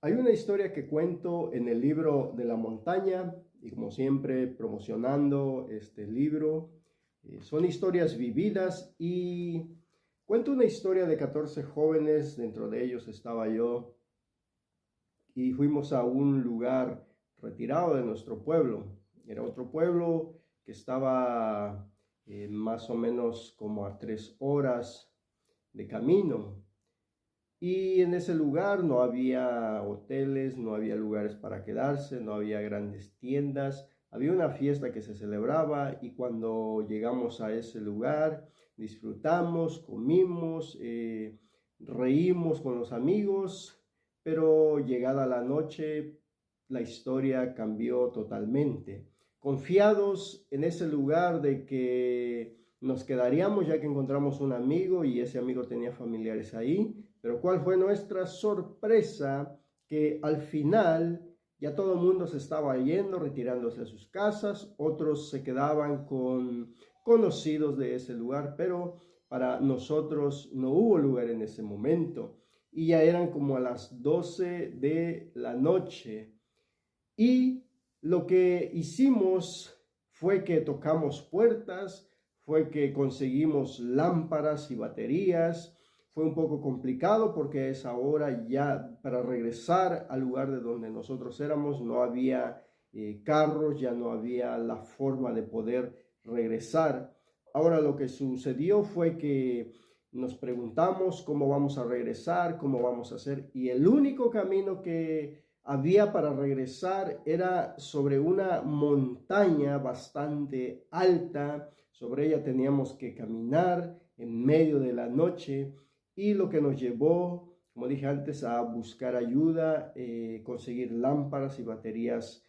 Hay una historia que cuento en el libro de la montaña y como siempre promocionando este libro. Son historias vividas y cuento una historia de 14 jóvenes, dentro de ellos estaba yo, y fuimos a un lugar retirado de nuestro pueblo. Era otro pueblo que estaba más o menos como a 3 horas de camino. Y en ese lugar no había hoteles, no había lugares para quedarse, no había grandes tiendas. Había una fiesta que se celebraba y cuando llegamos a ese lugar disfrutamos, comimos, reímos con los amigos, pero llegada la noche la historia cambió totalmente. Confiados en ese lugar de que nos quedaríamos ya que encontramos un amigo y ese amigo tenía familiares ahí, pero ¿cuál fue nuestra sorpresa? Que al final ya todo el mundo se estaba yendo, retirándose a sus casas, otros se quedaban con conocidos de ese lugar, pero para nosotros no hubo lugar en ese momento. Y ya eran como a las 12 de la noche. Y lo que hicimos fue que tocamos puertas, fue que conseguimos lámparas y baterías. Fue un poco complicado porque a esa hora ya para regresar al lugar de donde nosotros éramos no había carros, ya no había la forma de poder regresar. Ahora lo que sucedió fue que nos preguntamos cómo vamos a regresar, cómo vamos a hacer, y el único camino que había para regresar era sobre una montaña bastante alta. Sobre ella teníamos que caminar en medio de la noche y lo que nos llevó, como dije antes, a buscar ayuda, conseguir lámparas y baterías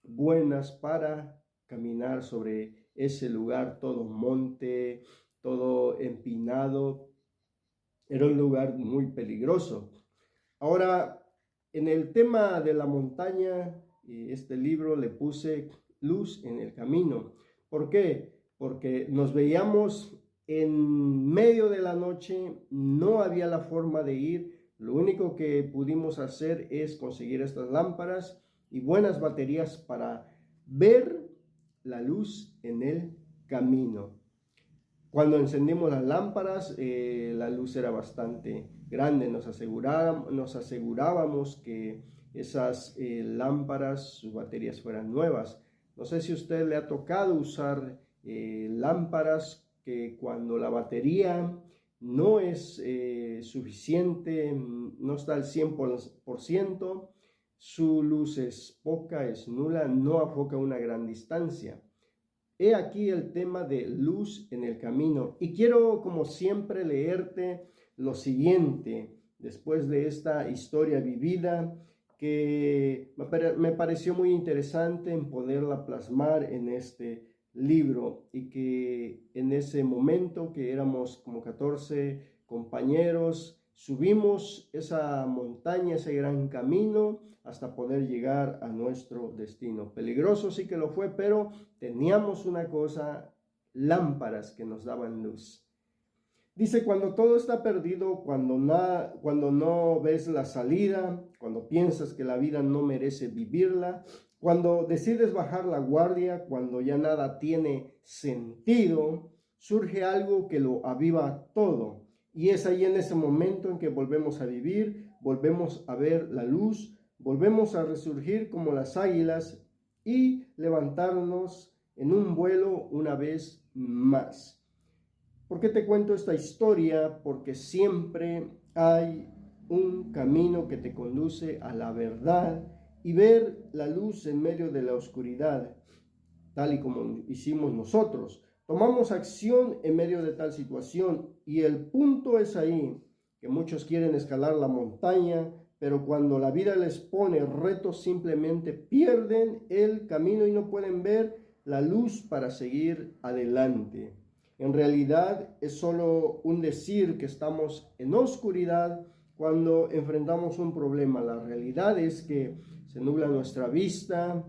buenas para caminar sobre ese lugar, todo monte, todo empinado. Era un lugar muy peligroso. Ahora, en el tema de la montaña, este libro le puse luz en el camino. ¿Por qué? Porque nos veíamos en medio de la noche, no había la forma de ir. Lo único que pudimos hacer es conseguir estas lámparas y buenas baterías para ver la luz en el camino. Cuando encendimos las lámparas, la luz era bastante grande. Nos asegurábamos que esas lámparas, sus baterías fueran nuevas. No sé si a usted le ha tocado usar lámparas que cuando la batería no es suficiente, no está al 100%, su luz es poca, es nula, no afoca una gran distancia. He aquí el tema de luz en el camino. Y quiero, como siempre, leerte lo siguiente, después de esta historia vivida, que me pareció muy interesante en poderla plasmar en este libro, y que en ese momento que éramos como 14 compañeros, subimos esa montaña, ese gran camino, hasta poder llegar a nuestro destino. Peligroso sí que lo fue, pero teníamos una cosa: lámparas que nos daban luz. Dice, cuando todo está perdido, cuando no ves la salida, cuando piensas que la vida no merece vivirla, cuando decides bajar la guardia, cuando ya nada tiene sentido, surge algo que lo aviva todo. Y es ahí en ese momento en que volvemos a vivir, volvemos a ver la luz, volvemos a resurgir como las águilas y levantarnos en un vuelo una vez más. ¿Por qué te cuento esta historia? Porque siempre hay un camino que te conduce a la verdad y ver la luz en medio de la oscuridad, tal y como hicimos nosotros. Tomamos acción en medio de tal situación y el punto es ahí, que muchos quieren escalar la montaña, pero cuando la vida les pone retos simplemente pierden el camino y no pueden ver la luz para seguir adelante. En realidad es solo un decir que estamos en oscuridad cuando enfrentamos un problema. La realidad es que se nubla nuestra vista,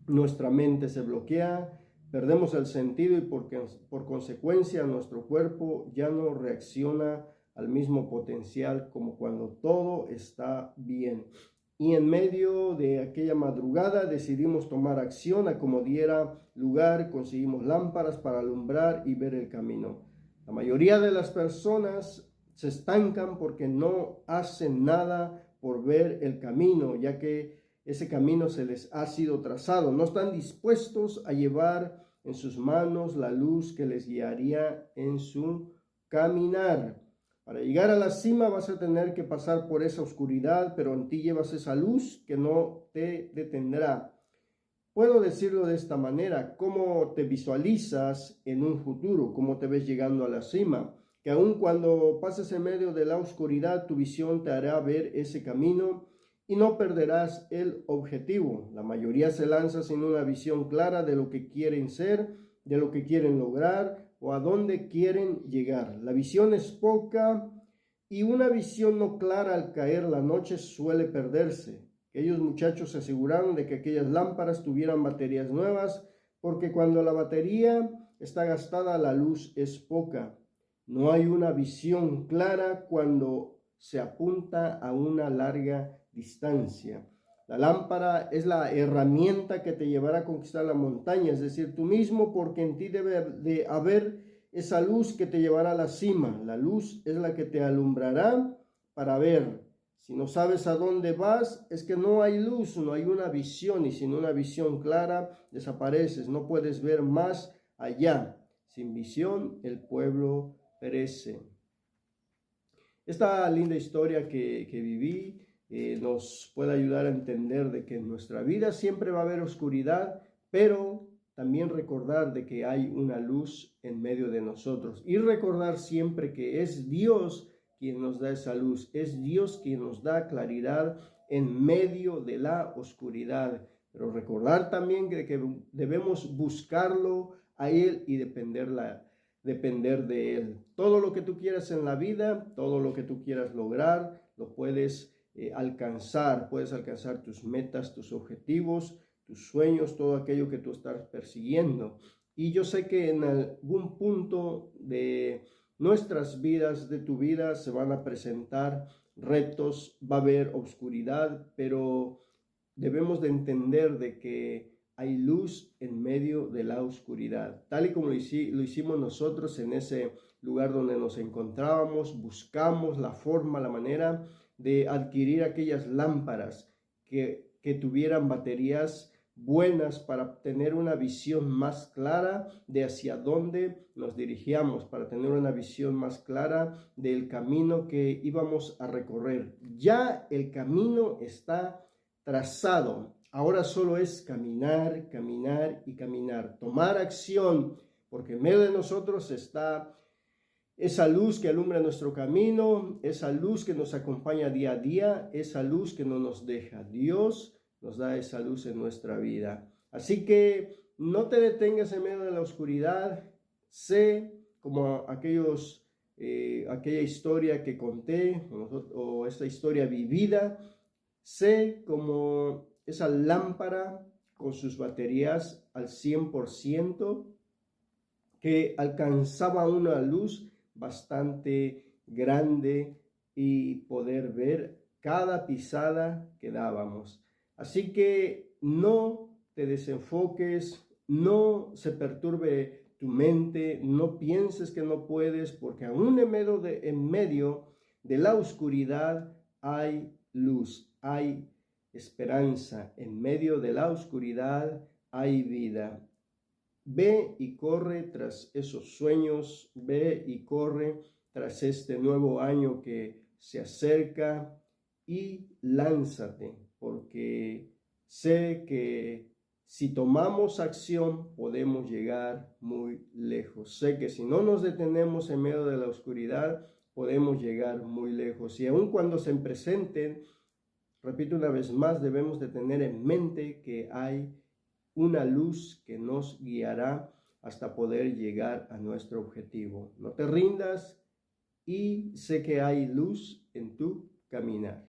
nuestra mente se bloquea, perdemos el sentido y por consecuencia nuestro cuerpo ya no reacciona al mismo potencial como cuando todo está bien. Y en medio de aquella madrugada decidimos tomar acción a como diera lugar, conseguimos lámparas para alumbrar y ver el camino. La mayoría de las personas se estancan porque no hacen nada por ver el camino, ya que ese camino se les ha sido trazado. No están dispuestos a llevar en sus manos la luz que les guiaría en su caminar. Para llegar a la cima vas a tener que pasar por esa oscuridad, pero en ti llevas esa luz que no te detendrá. Puedo decirlo de esta manera: ¿cómo te visualizas en un futuro? ¿Cómo te ves llegando a la cima? Que aun cuando pases en medio de la oscuridad, tu visión te hará ver ese camino y no perderás el objetivo. La mayoría se lanza sin una visión clara de lo que quieren ser, de lo que quieren lograr o a dónde quieren llegar. La visión es poca y una visión no clara al caer la noche suele perderse. Aquellos muchachos se aseguraron de que aquellas lámparas tuvieran baterías nuevas, porque cuando la batería está gastada, la luz es poca. No hay una visión clara cuando se apunta a una larga distancia. La lámpara es la herramienta que te llevará a conquistar la montaña, es decir, tú mismo, porque en ti debe de haber esa luz que te llevará a la cima. La luz es la que te alumbrará para ver. Si no sabes a dónde vas, es que no hay luz, no hay una visión, y sin una visión clara desapareces, no puedes ver más allá. Sin visión el pueblo perece. Esta linda historia que viví nos puede ayudar a entender de que en nuestra vida siempre va a haber oscuridad, pero también recordar de que hay una luz en medio de nosotros, y recordar siempre que es Dios quien nos da esa luz, es Dios quien nos da claridad en medio de la oscuridad, pero recordar también que debemos buscarlo a Él y depender de Él. Todo lo que tú quieras en la vida, todo lo que tú quieras lograr, lo puedes alcanzar. Puedes alcanzar tus metas, tus objetivos, tus sueños, todo aquello que tú estás persiguiendo. Y yo sé que en algún punto de nuestras vidas, de tu vida, se van a presentar retos, va a haber oscuridad, pero debemos de entender de que hay luz en medio de la oscuridad, tal y como lo hicimos nosotros en ese lugar donde nos encontrábamos. Buscamos la forma, la manera de adquirir aquellas lámparas que tuvieran baterías buenas para tener una visión más clara de hacia dónde nos dirigíamos, para tener una visión más clara del camino que íbamos a recorrer. Ya el camino está trazado. Ahora solo es caminar, caminar y caminar, tomar acción, porque en medio de nosotros está esa luz que alumbra nuestro camino, esa luz que nos acompaña día a día, esa luz que no nos deja. Dios nos da esa luz en nuestra vida. Así que no te detengas en medio de la oscuridad. Sé, como aquella historia que conté, o esta historia vivida, sé como esa lámpara con sus baterías al 100%, que alcanzaba una luz bastante grande y poder ver cada pisada que dábamos. Así que no te desenfoques, no se perturbe tu mente, no pienses que no puedes, porque aún en medio de la oscuridad hay luz, hay esperanza. En medio de la oscuridad hay vida. Ve y corre tras esos sueños, ve y corre tras este nuevo año que se acerca, y lánzate, porque sé que si tomamos acción podemos llegar muy lejos. Sé que si no nos detenemos en medio de la oscuridad podemos llegar muy lejos, y aun cuando se presenten, repito una vez más, debemos de tener en mente que hay una luz que nos guiará hasta poder llegar a nuestro objetivo. No te rindas, y sé que hay luz en tu caminar.